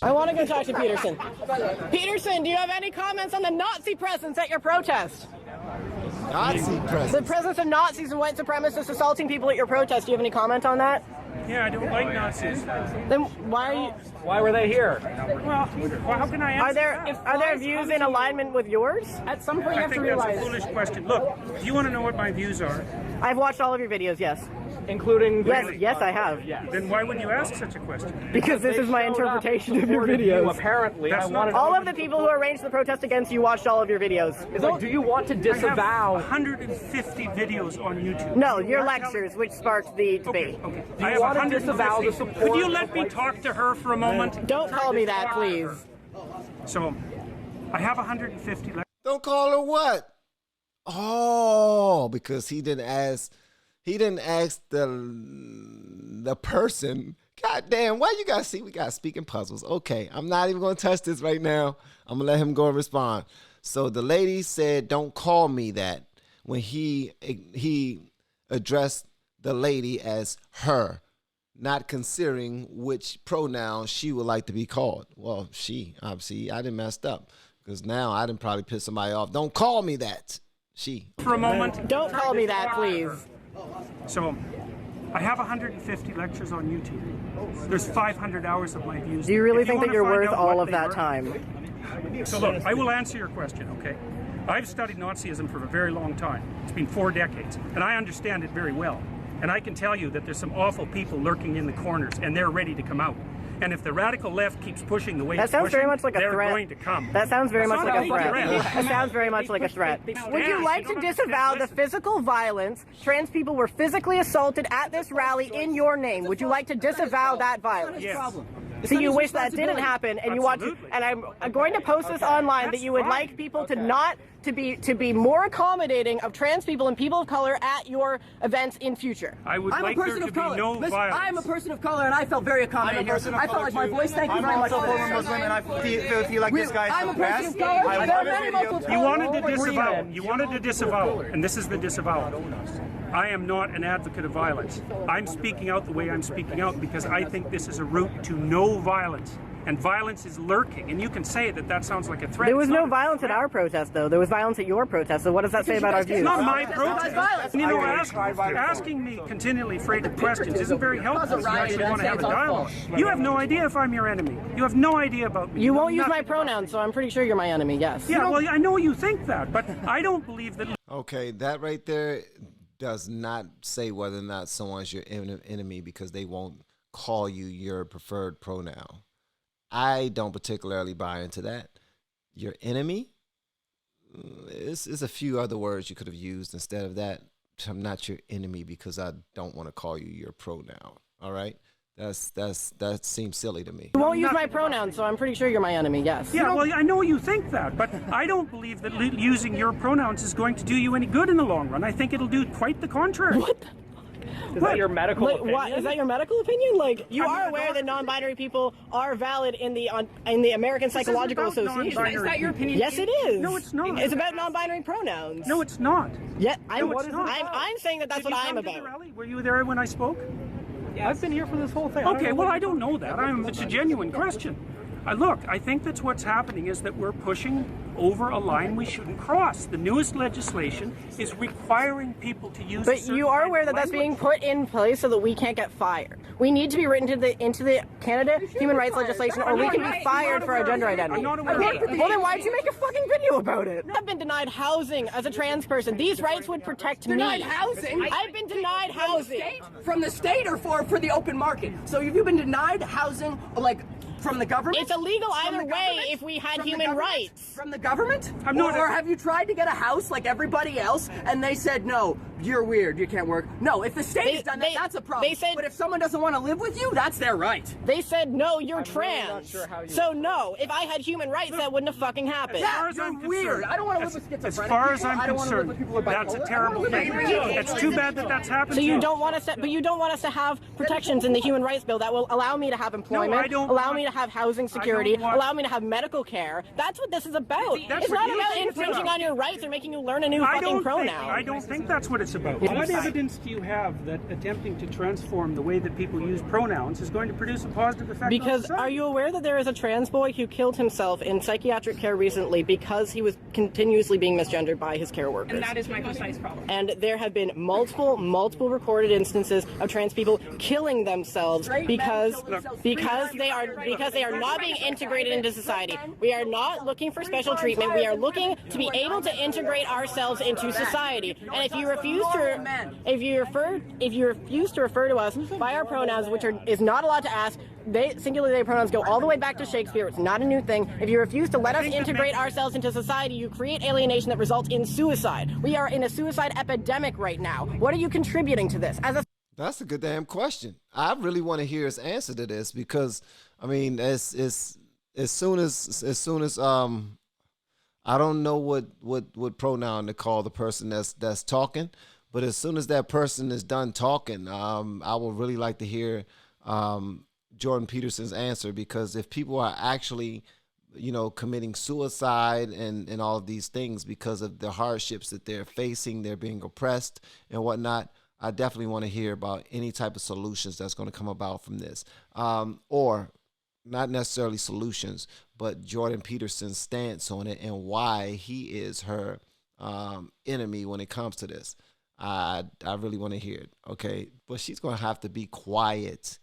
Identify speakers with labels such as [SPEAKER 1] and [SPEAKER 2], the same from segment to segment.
[SPEAKER 1] I want to go talk to Peterson. Peterson, do you have any comments on the Nazi presence at your protest?
[SPEAKER 2] Nazi presence?
[SPEAKER 1] The presence of Nazis and white supremacists assaulting people at your protest. Do you have any comment on that?
[SPEAKER 3] Yeah, I don't like Nazis.
[SPEAKER 1] Then why are you...
[SPEAKER 4] Why were they here?
[SPEAKER 3] Well, how can I answer
[SPEAKER 1] Are there views in alignment with yours?
[SPEAKER 4] At some point you
[SPEAKER 3] I
[SPEAKER 4] have to
[SPEAKER 3] think
[SPEAKER 4] realize...
[SPEAKER 3] that's a foolish question. Look, do you want to know what my views are?
[SPEAKER 1] I've watched all of your videos, yes.
[SPEAKER 4] Including...
[SPEAKER 1] Yes, I have.
[SPEAKER 3] Then why would you ask such a question?
[SPEAKER 1] Because this is my interpretation of your videos.
[SPEAKER 4] Apparently,
[SPEAKER 3] That's not...
[SPEAKER 1] All of the people who arranged the protest against you watched all of your videos.
[SPEAKER 4] It's like, do you want to disavow...
[SPEAKER 3] I have 150 videos on YouTube.
[SPEAKER 1] No, your lectures, which sparked the debate.
[SPEAKER 3] Okay.
[SPEAKER 4] Do you want to disavow the support...
[SPEAKER 3] Could you let me talk to her for a moment?
[SPEAKER 1] Don't call me that, please.
[SPEAKER 3] So, I have 150 lectures.
[SPEAKER 2] Don't call her what? Oh, because he didn't ask the person. God damn, why you gotta see we got speaking puzzles? Okay, I'm not even gonna touch this right now. I'm gonna let him go and respond. So the lady said, don't call me that, when he addressed the lady as her, not considering which pronoun she would like to be called. Well, she, obviously, I done messed up, because now I done probably pissed somebody off. Don't call me that. She.
[SPEAKER 3] For a moment.
[SPEAKER 1] Don't call me that, please.
[SPEAKER 3] So, I have 150 lectures on YouTube. There's 500 hours of my views.
[SPEAKER 1] Do you really think that you're worth all
[SPEAKER 3] what
[SPEAKER 1] of
[SPEAKER 3] they
[SPEAKER 1] that
[SPEAKER 3] were-
[SPEAKER 1] time?
[SPEAKER 3] So look, I will answer your question, okay? I've studied Nazism for a very long time. It's been 4 decades, and I understand it very well. And I can tell you that there's some awful people lurking in the corners, and they're ready to come out. And if the radical left keeps pushing the way it's
[SPEAKER 1] That sounds
[SPEAKER 3] pushing,
[SPEAKER 1] very much like a
[SPEAKER 3] they're
[SPEAKER 1] threat.
[SPEAKER 3] going to come.
[SPEAKER 1] That sounds very much
[SPEAKER 3] It's
[SPEAKER 1] like
[SPEAKER 3] not
[SPEAKER 1] a threat.
[SPEAKER 3] threat.
[SPEAKER 1] That sounds very much like a threat. Would you like to disavow the physical violence? Trans people were physically assaulted at this rally in your name. Would you like to disavow that violence?
[SPEAKER 3] Yes.
[SPEAKER 1] So you wish that didn't happen, and you want to, and I'm going to post this online, that you would like people to not to be more accommodating of trans people and people of color at your events in future.
[SPEAKER 3] I would
[SPEAKER 5] I'm
[SPEAKER 3] like
[SPEAKER 5] a
[SPEAKER 3] there
[SPEAKER 5] person
[SPEAKER 3] to
[SPEAKER 5] of
[SPEAKER 3] be
[SPEAKER 5] color.
[SPEAKER 3] no
[SPEAKER 5] Listen,
[SPEAKER 3] violence.
[SPEAKER 5] I'm a person of color, and I felt very accommodating here. I felt like my voice. Thank you very much.
[SPEAKER 6] I'm also former Muslim, and I feel like this guy
[SPEAKER 5] I'm a
[SPEAKER 6] is
[SPEAKER 5] person of color. There are many Muslims.
[SPEAKER 3] You wanted to disavow. You wanted to disavow, and this is the disavow. I am not an advocate of violence. I'm speaking out the way I'm speaking out because I think this is a route to no violence. And violence is lurking. And you can say that that sounds like a threat.
[SPEAKER 1] There was
[SPEAKER 3] It's
[SPEAKER 1] no
[SPEAKER 3] not a
[SPEAKER 1] violence at
[SPEAKER 3] threat.
[SPEAKER 1] our protest, though. There was violence at your protest. So what does that say about our views?
[SPEAKER 3] It's not my protest.
[SPEAKER 5] violence.
[SPEAKER 3] You know, asking me continually freighted questions isn't very helpful if you actually want to have a dialogue. You have no idea if I'm your enemy. You have no idea about me.
[SPEAKER 1] You
[SPEAKER 3] know
[SPEAKER 1] won't use my
[SPEAKER 3] nothing.
[SPEAKER 1] pronouns, so I'm pretty sure you're my enemy, yes.
[SPEAKER 3] Yeah, well, I know you think that, but I don't believe that.
[SPEAKER 2] Okay, that right there does not say whether or not someone's your enemy because they won't call you your preferred pronoun. I don't particularly buy into that. Your enemy? It's a few other words you could have used instead of that. I'm not your enemy because I don't want to call you your pronoun. All right? That seems silly to me.
[SPEAKER 1] You won't use my pronouns, so I'm pretty sure you're my enemy, yes.
[SPEAKER 3] Yeah, well, I know you think that, but I don't believe that using your pronouns is going to do you any good in the long run. I think it'll do quite the contrary.
[SPEAKER 1] What the?
[SPEAKER 4] Is that your medical opinion?
[SPEAKER 1] What, is that your medical opinion? Like, you are aware that non-binary people are valid in the American Psychological
[SPEAKER 3] about
[SPEAKER 1] Association.
[SPEAKER 3] non-binary
[SPEAKER 5] Is that your opinion?
[SPEAKER 1] Yes, it is.
[SPEAKER 3] No, it's not.
[SPEAKER 1] It's about non-binary pronouns.
[SPEAKER 3] No, it's not.
[SPEAKER 1] Yeah, I'm saying that that's
[SPEAKER 3] Did
[SPEAKER 1] what
[SPEAKER 3] you
[SPEAKER 1] I'm
[SPEAKER 3] come to the
[SPEAKER 1] about.
[SPEAKER 3] rally? Were you there when I spoke?
[SPEAKER 4] I've been here for this whole thing.
[SPEAKER 3] Okay, well, I don't know that. It's a genuine question. Look, I think that's what's happening is that we're pushing over a line we shouldn't cross. The newest legislation is requiring people to use.
[SPEAKER 1] But you are aware that that's being put in place so that we can't get fired. We need to be written into the Canada human rights legislation, or we can be fired for our gender identity.
[SPEAKER 3] I'm not aware of that.
[SPEAKER 1] Well, then why'd you make a fucking video about it? I've been denied housing as a trans person. These rights would protect me.
[SPEAKER 5] Denied housing?
[SPEAKER 1] I've been denied housing.
[SPEAKER 5] From the state or for the open market? So have you been denied housing, like, from the government?
[SPEAKER 1] It's illegal either way
[SPEAKER 5] government?
[SPEAKER 1] if we had
[SPEAKER 5] From the
[SPEAKER 1] human
[SPEAKER 5] government?
[SPEAKER 1] right.
[SPEAKER 5] From the government?
[SPEAKER 3] I'm not-
[SPEAKER 5] Or have you tried to get a house like everybody else and they said, no, you're weird, you can't work? No, if the state has done that, that's a problem.
[SPEAKER 1] they said-
[SPEAKER 5] but if someone doesn't want to live with you, that's their right.
[SPEAKER 1] They said, no, you're trans.
[SPEAKER 4] not sure how you-
[SPEAKER 1] So no, if I had human rights, that wouldn't have fucking happened.
[SPEAKER 3] As far
[SPEAKER 5] Yeah,
[SPEAKER 3] as
[SPEAKER 5] you're
[SPEAKER 3] I'm
[SPEAKER 5] weird.
[SPEAKER 3] concerned,
[SPEAKER 5] I don't want to live with schizophrenic
[SPEAKER 3] As far as
[SPEAKER 5] people.
[SPEAKER 3] I'm
[SPEAKER 5] I don't want to live
[SPEAKER 3] concerned,
[SPEAKER 5] with people with
[SPEAKER 3] that's a
[SPEAKER 5] bipolar.
[SPEAKER 3] terrible thing. It's too bad that that's happened.
[SPEAKER 1] So
[SPEAKER 3] to
[SPEAKER 1] you don't want us to, but you don't want us to have protections in the human rights bill that will allow me to have employment,
[SPEAKER 3] I don't
[SPEAKER 1] allow
[SPEAKER 3] want-
[SPEAKER 1] me to have housing security,
[SPEAKER 3] want-
[SPEAKER 1] allow me to have medical care. That's what this is about.
[SPEAKER 3] That's
[SPEAKER 1] It's
[SPEAKER 3] what
[SPEAKER 1] not
[SPEAKER 3] you
[SPEAKER 1] about
[SPEAKER 3] think it's
[SPEAKER 1] infringing
[SPEAKER 3] about.
[SPEAKER 1] on your rights or making you learn a new
[SPEAKER 3] I
[SPEAKER 1] fucking
[SPEAKER 3] don't
[SPEAKER 1] pronoun.
[SPEAKER 3] think that's what it's it's about. What evidence do you have that attempting to transform the way that people use pronouns is going to produce a positive effect on
[SPEAKER 1] Because
[SPEAKER 3] society?
[SPEAKER 1] are you aware that there is a trans boy who killed himself in psychiatric care recently because he was continuously being misgendered by his care workers?
[SPEAKER 7] And that is my concise problem.
[SPEAKER 1] And there have been multiple recorded instances of trans people killing themselves because they are not being integrated into society. We are not looking for special treatment. We are looking to be able to integrate ourselves into society. And if you refuse to refer to us by our pronouns, which is not allowed to ask, singular they pronouns go all the way back to Shakespeare. It's not a new thing. If you refuse to let us integrate ourselves into society, you create alienation that results in suicide. We are in a suicide epidemic right now. What are you contributing to this?
[SPEAKER 2] That's a good damn question. I really want to hear his answer to this because, I mean, as soon as I don't know what pronoun to call the person that's talking, but as soon as that person is done talking, I would really like to hear Jordan Peterson's answer, because if people are actually, committing suicide and all of these things because of the hardships that they're facing, they're being oppressed and whatnot, I definitely want to hear about any type of solutions that's going to come about from this, or not necessarily solutions, but Jordan Peterson's stance on it and why he is her enemy when it comes to this. I really want to hear it. Okay, but she's going to have to be quiet.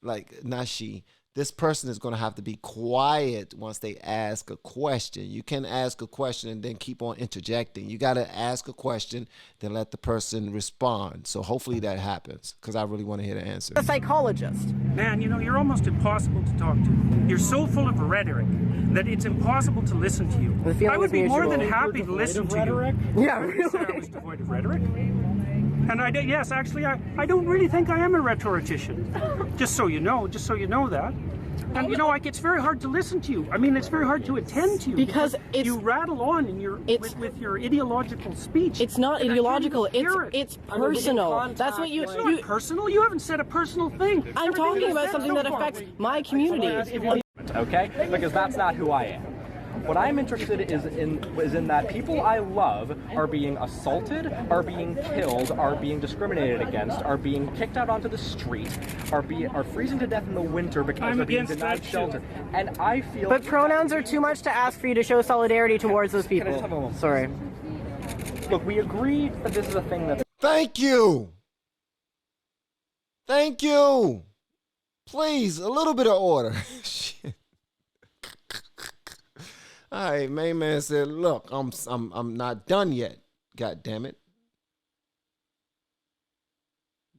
[SPEAKER 2] Like, not she. This person is going to have to be quiet once they ask a question. You can't ask a question and then keep on interjecting. You got to ask a question, then let the person respond. So hopefully that happens, because I really want to hear the answer.
[SPEAKER 1] A psychologist.
[SPEAKER 3] Man, you're almost impossible to talk to. You're so full of rhetoric that it's impossible to listen to you. I would be more than happy to listen to you.
[SPEAKER 1] Yeah, really.
[SPEAKER 3] I was devoid of rhetoric. And yes, actually, I don't really think I am a rhetorician. Just so you know that. And it's very hard to listen to you. I mean, it's very hard to attend to you
[SPEAKER 1] because
[SPEAKER 3] you rattle on in with your ideological speech.
[SPEAKER 1] It's not ideological. It's personal. That's what you.
[SPEAKER 3] It's not personal. You haven't said a personal thing.
[SPEAKER 1] I'm talking about something that affects my community.
[SPEAKER 4] Okay, because that's not who I am. What I'm interested is in that people I love are being assaulted, are being killed, are being discriminated against, are being kicked out onto the street, are freezing to death in the winter because they're being denied shelter. And I feel.
[SPEAKER 1] But pronouns are too much to ask for you to show solidarity towards those people. Sorry.
[SPEAKER 4] Look, we agree that this is a thing that.
[SPEAKER 2] Thank you. Thank you. Please, a little bit of order. Shit. All right, main man said, "Look, I'm not done yet. God damn it!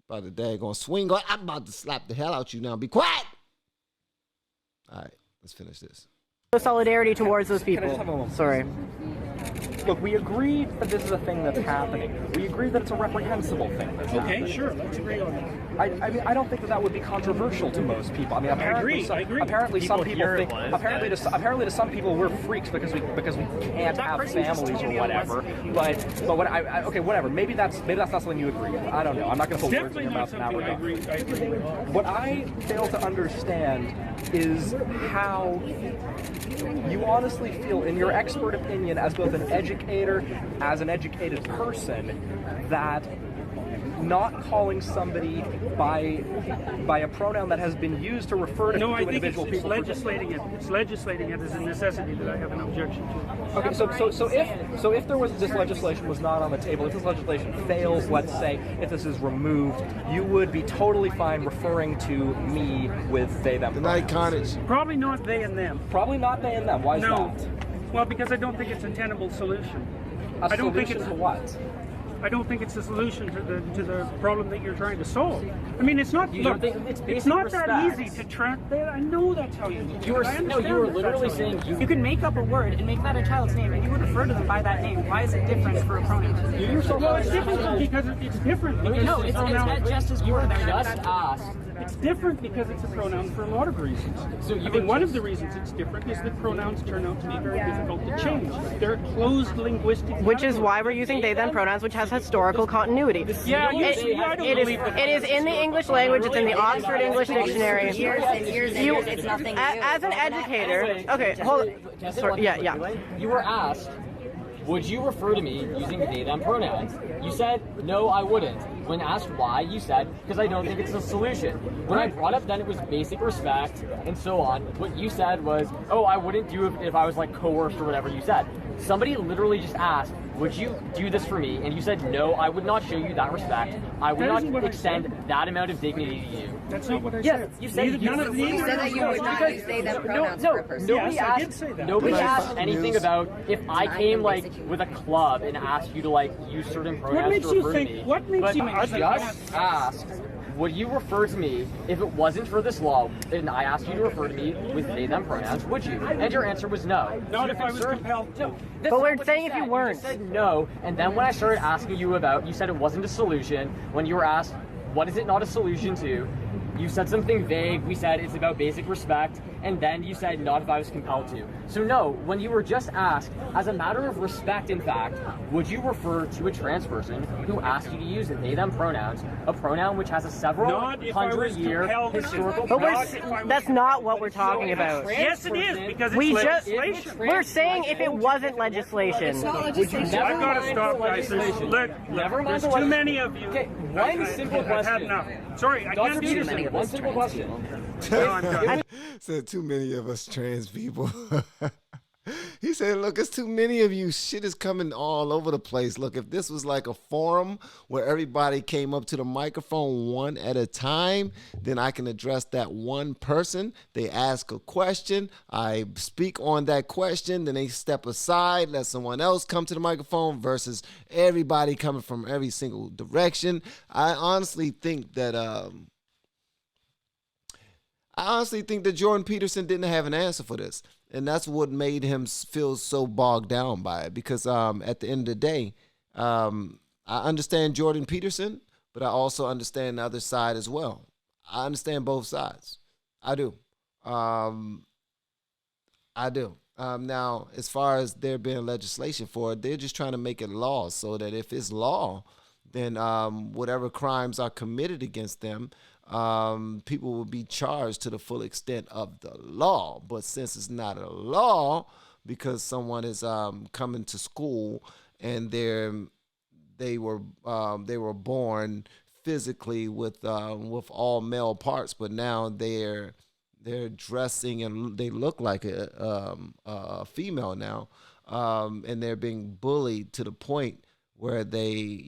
[SPEAKER 2] About the daggone swing. I'm about to slap the hell out you now. Be quiet." All right, let's finish this.
[SPEAKER 1] Solidarity towards those people. Sorry.
[SPEAKER 4] Look, we agree that this is a thing that's happening. We agree that it's a reprehensible thing that's happening.
[SPEAKER 3] Okay, sure, let's agree on that.
[SPEAKER 4] I mean, I don't think that would be controversial to most people. I mean, apparently,
[SPEAKER 3] I agree.
[SPEAKER 4] Apparently, some people think. Apparently, to some people, we're freaks because we can't have families or whatever. But what okay, whatever. Maybe that's not something you agree with. I don't know. I'm not going to put words in your mouth in that regard.
[SPEAKER 3] I agree.
[SPEAKER 4] What I fail to understand is how you honestly feel, in your expert opinion, as both an educator, as an educated person, that not calling somebody by a pronoun that has been used to refer to individual people.
[SPEAKER 3] No, I think it's legislating it. It's legislating it as a necessity that I have an objection to.
[SPEAKER 4] Okay, so if there was this legislation was not on the table, if this legislation fails, let's say, if this is removed, you would be totally fine referring to me with they them.
[SPEAKER 2] Good night, Carnage.
[SPEAKER 3] Probably not they and them.
[SPEAKER 4] Probably not they and them. Why is that?
[SPEAKER 3] Well, because I don't think it's a tenable solution.
[SPEAKER 4] I don't think it's what?
[SPEAKER 3] I don't think it's a solution to the problem that you're trying to solve. I mean, it's not. It's not that easy to track that. I know that's how you.
[SPEAKER 7] You were literally saying you can make up a word and make that a child's name, and you would refer to them by that name. Why is it different for a pronoun?
[SPEAKER 3] Well, it's different because it's different.
[SPEAKER 7] No, it's just as important.
[SPEAKER 8] Just asked.
[SPEAKER 3] It's different because it's a pronoun for a lot of reasons. So one of the reasons it's different is that pronouns turn out to be very difficult to change. They're closed linguistic.
[SPEAKER 1] Which is why we're using they them pronouns, which has historical continuity.
[SPEAKER 3] Yeah,
[SPEAKER 1] it is in the English language. It's in the Oxford English Dictionary.
[SPEAKER 8] It's nothing new.
[SPEAKER 1] As an educator, okay, hold on. Yeah.
[SPEAKER 8] You were asked
[SPEAKER 9] would you refer to me using they, them pronouns? You said, no, I wouldn't. When asked why, you said, because I don't think it's a solution. When I brought up then it was basic respect and so on, what you said was, oh, I wouldn't do it if I was like coerced or whatever you said. Somebody literally just asked, would you do this for me? And you said, no, I would not show you that respect. I would not extend that amount of dignity to you.
[SPEAKER 3] That's not what I
[SPEAKER 9] yes,
[SPEAKER 3] said.
[SPEAKER 9] you said
[SPEAKER 8] You said that you would not use they, them pronouns for a person.
[SPEAKER 9] Nobody
[SPEAKER 3] Yes, I
[SPEAKER 9] asked,
[SPEAKER 3] did say that.
[SPEAKER 9] nobody
[SPEAKER 2] But
[SPEAKER 9] asked anything about if I
[SPEAKER 8] Denying
[SPEAKER 9] came
[SPEAKER 8] the
[SPEAKER 9] like
[SPEAKER 8] basic
[SPEAKER 9] with a club and asked you to like use certain pronouns
[SPEAKER 3] makes
[SPEAKER 9] to
[SPEAKER 3] you
[SPEAKER 9] refer
[SPEAKER 3] think-
[SPEAKER 9] to me.
[SPEAKER 3] what makes
[SPEAKER 9] but
[SPEAKER 3] you
[SPEAKER 9] I
[SPEAKER 3] think-
[SPEAKER 9] just asked, would you refer to me if it wasn't for this law and I asked you to refer to me with they, them pronouns, would you? And your answer was no.
[SPEAKER 3] Not
[SPEAKER 9] So
[SPEAKER 3] if I was
[SPEAKER 9] concerned-
[SPEAKER 3] compelled to.
[SPEAKER 9] No, that's
[SPEAKER 1] But we're
[SPEAKER 9] not what
[SPEAKER 1] saying
[SPEAKER 9] you
[SPEAKER 1] if you
[SPEAKER 9] said.
[SPEAKER 1] weren't.
[SPEAKER 9] You just said no, and then when I started asking you about, you said it wasn't a solution. When you were asked, what is it not a solution to? You said something vague. We said it's about basic respect, and then you said not if I was compelled to. So no, when you were just asked, as a matter of respect, in fact, would you refer to a trans person who asked you to use they, them pronouns, a pronoun which has a several
[SPEAKER 3] Not if I was
[SPEAKER 9] hundred-year
[SPEAKER 3] compelled to.
[SPEAKER 9] historical
[SPEAKER 1] But
[SPEAKER 3] Not if I was
[SPEAKER 1] that's not what we're talking about.
[SPEAKER 3] Yes, it is, because it's
[SPEAKER 1] We just-
[SPEAKER 3] legislation.
[SPEAKER 1] We're saying if it wasn't legislation.
[SPEAKER 3] I've got to stop, guys. Look,
[SPEAKER 9] Never mind
[SPEAKER 3] there's
[SPEAKER 9] the
[SPEAKER 3] too many of you.
[SPEAKER 9] Okay, one simple
[SPEAKER 3] I've had
[SPEAKER 9] question.
[SPEAKER 3] enough. Sorry, I
[SPEAKER 9] Dr.
[SPEAKER 3] can't do this
[SPEAKER 9] Peterson,
[SPEAKER 3] anymore.
[SPEAKER 9] one simple question.
[SPEAKER 3] No, I'm done.
[SPEAKER 2] Said too many of us trans people. He said, look, it's too many of you. Shit is coming all over the place. Look, if this was like a forum where everybody came up to the microphone one at a time, then I can address that one person. They ask a question. I speak on that question. Then they step aside, let someone else come to the microphone versus everybody coming from every single direction. I honestly think that Jordan Peterson didn't have an answer for this. And that's what made him feel so bogged down by it. Because at the end of the day, I understand Jordan Peterson, but I also understand the other side as well. I understand both sides. I do. Now, as far as there being legislation for it, they're just trying to make it law so that if it's law, then whatever crimes are committed against them, people will be charged to the full extent of the law. But since it's not a law, because someone is coming to school and they were born physically with all male parts, but now they're dressing and they look like a female now, and they're being bullied to the point where they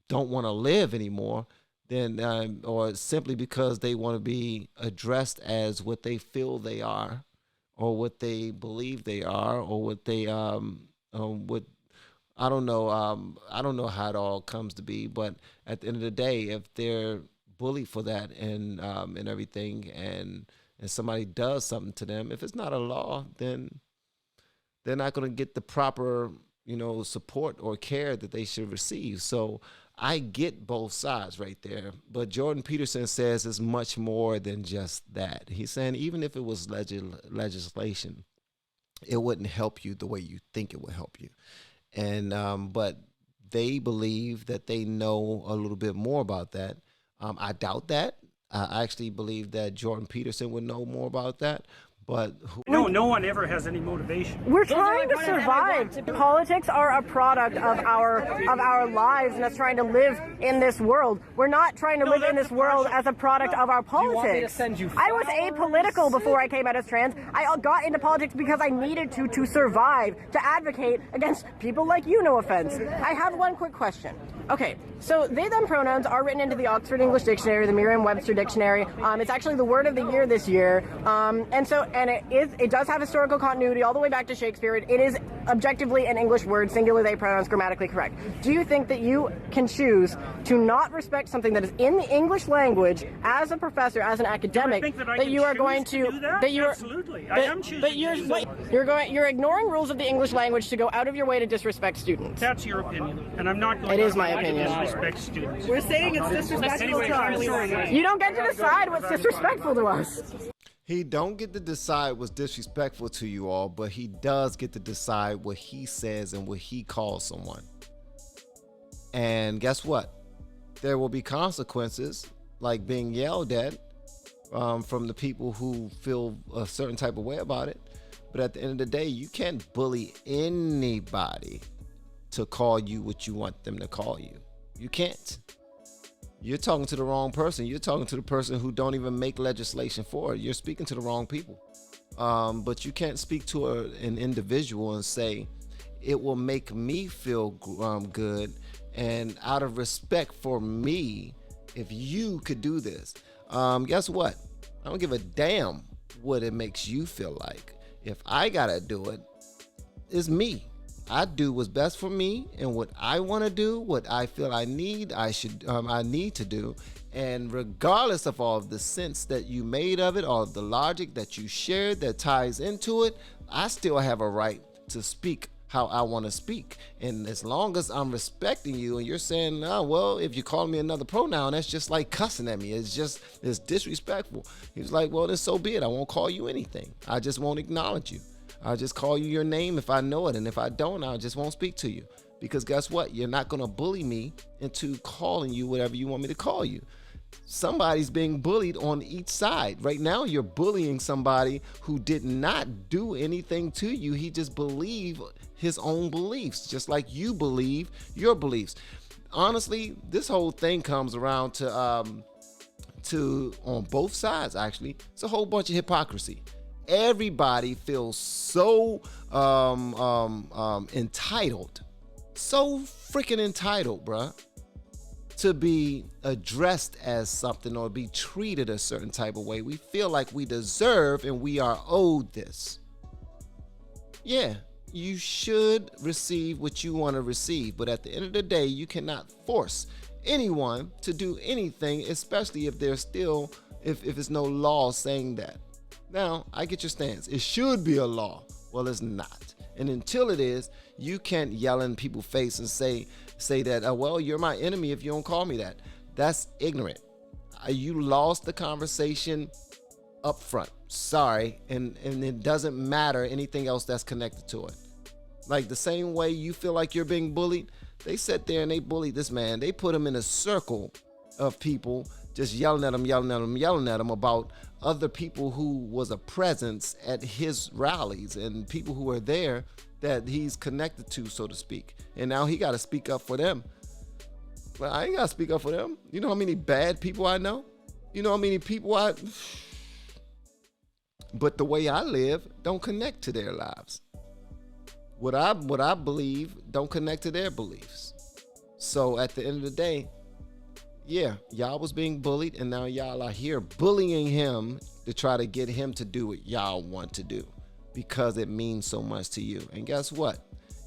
[SPEAKER 2] don't want to live anymore. Then or simply because they want to be addressed as what they feel they are, or what they believe they are, or what they what I don't know how it all comes to be. But at the end of the day, if they're bullied for that and everything, and somebody does something to them, if it's not a law, then they're not going to get the proper support or care that they should receive. So I get both sides right there, but Jordan Peterson says it's much more than just that. He's saying even if it was legislation, it wouldn't help you the way you think it would help you. And but they believe that they know a little bit more about that. I doubt that. I actually believe that Jordan Peterson would know more about that. But
[SPEAKER 3] no one ever has any motivation.
[SPEAKER 1] We're trying to survive. Politics are a product of our lives and us trying to live in this world. We're not trying to live in this world as a product of our politics.
[SPEAKER 4] want me to send you
[SPEAKER 1] I was apolitical before I came out as trans. I got into politics because I needed to survive, to advocate against people like you, no offense. I have one quick question. Okay, so they, them pronouns are written into the Oxford English Dictionary, the Merriam-Webster Dictionary. It's actually the word of the year this year. And it does have historical continuity all the way back to Shakespeare. It is objectively an English word, singular they pronouns, grammatically correct. Do you think that you can choose to not respect something that is in the English language as a professor, as an academic, you are going to
[SPEAKER 3] do that? Absolutely. I am choosing to do that.
[SPEAKER 1] You're ignoring rules of the English language to go out of your way to disrespect students.
[SPEAKER 3] That's your opinion, and I'm not going
[SPEAKER 1] It is my
[SPEAKER 3] to
[SPEAKER 1] opinion.
[SPEAKER 3] disrespect students.
[SPEAKER 5] We're saying it's disrespectful to us.
[SPEAKER 1] You don't get to decide what's disrespectful to us.
[SPEAKER 2] he don't get to decide what's disrespectful to you all, but he does get to decide what he says and what he calls someone. And guess what? There will be consequences, like being yelled at from the people who feel a certain type of way about it. But at the end of the day, you can't bully anybody to call you what you want them to call you. You can't. You're talking to the wrong person. You're talking to the person who don't even make legislation for it. You're speaking to the wrong people. But you can't speak to an individual and say, it will make me feel good, and out of respect for me, if you could do this. Guess what? I don't give a damn what it makes you feel like. If I gotta do it, it's me. I do what's best for me and what I want to do, what I feel I need to do. And regardless of all of the sense that you made of it, all of the logic that you shared that ties into it, I still have a right to speak how I want to speak. And as long as I'm respecting you and you're saying, oh, well, if you call me another pronoun, that's just like cussing at me. It's disrespectful. He was like, well, then so be it. I won't call you anything. I just won't acknowledge you. I'll just call you your name if I know it. And if I don't, I just won't speak to you. Because guess what? You're not going to bully me into calling you whatever you want me to call you. Somebody's being bullied on each side. Right now, you're bullying somebody who did not do anything to you. He just believed his own beliefs, just like you believe your beliefs. Honestly, this whole thing comes around to on both sides, actually. It's a whole bunch of hypocrisy. Everybody feels so entitled, so freaking entitled, bruh, to be addressed as something or be treated a certain type of way. We feel like we deserve and we are owed this. Yeah, you should receive what you want to receive, but at the end of the day, you cannot force anyone to do anything, especially if there's still, if it's no law saying that. Now, I get your stance. It should be a law. Well, it's not. And until it is, you can't yell in people's face and say that, well, you're my enemy if you don't call me that. That's ignorant. You lost the conversation up front. Sorry. And it doesn't matter anything else that's connected to it. Like the same way you feel like you're being bullied, they sat there and they bullied this man. They put him in a circle of people just yelling at him about other people who was a presence at his rallies and people who are there that he's connected to, so to speak. And now he got to speak up for them. Well, I ain't got to speak up for them. You know how many bad people I know? You know how many people but the way I live don't connect to their lives. What I believe don't connect to their beliefs. So at the end of the day, yeah, y'all was being bullied, and now y'all are here bullying him to try to get him to do what y'all want to do because it means so much to you. And guess what?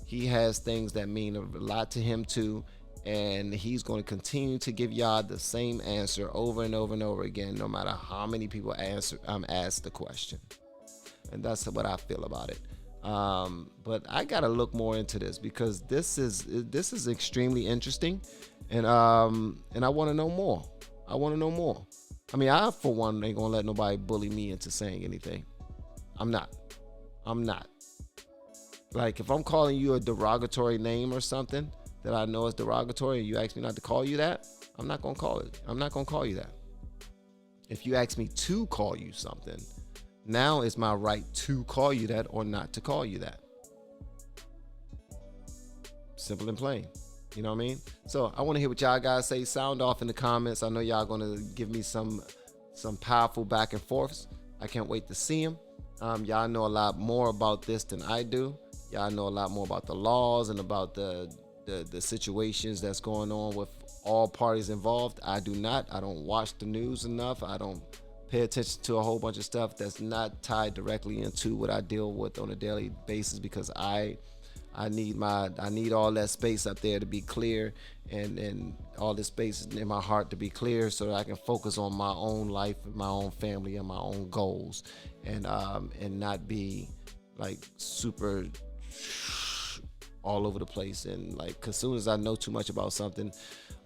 [SPEAKER 2] He has things that mean a lot to him too, and he's going to continue to give y'all the same answer over and over and over again, no matter how many people ask the question. And that's what I feel about it. But I gotta look more into this because this is extremely interesting. And I want to know more. I mean, I, for one, ain't gonna let nobody bully me into saying anything. I'm not. Like, if I'm calling you a derogatory name or something that I know is derogatory and you ask me not to call you that, I'm not gonna call it. I'm not gonna call you that. If you ask me to call you something, now it's my right to call you that or not to call you that. Simple and plain. You know what I mean? So I want to hear what y'all guys say. Sound off in the comments. I know y'all going to give me some powerful back and forths. I can't wait to see them. Y'all know a lot more about this than I do. Y'all know a lot more about the laws and about the situations that's going on with all parties involved. I do not. I don't watch the news enough. I don't pay attention to a whole bunch of stuff that's not tied directly into what I deal with on a daily basis because I need all that space up there to be clear and all this space in my heart to be clear so that I can focus on my own life and my own family and my own goals and not be like super all over the place. And like, as soon as I know too much about something,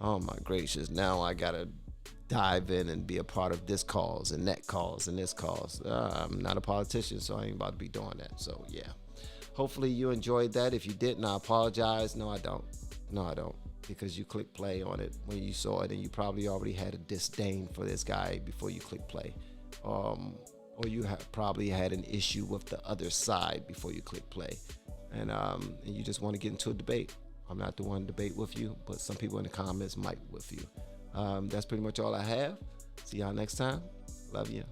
[SPEAKER 2] oh my gracious, now I gotta dive in and be a part of this cause and that cause and this cause. I'm not a politician, so I ain't about to be doing that. So yeah. Hopefully you enjoyed that. If you didn't, I apologize. No, I don't. Because you clicked play on it when you saw it, and you probably already had a disdain for this guy before you clicked play. or you have probably had an issue with the other side before you click play, and you just want to get into a debate. I'm not the one to debate with you, but some people in the comments might with you. That's pretty much all I have. See y'all next time. Love you.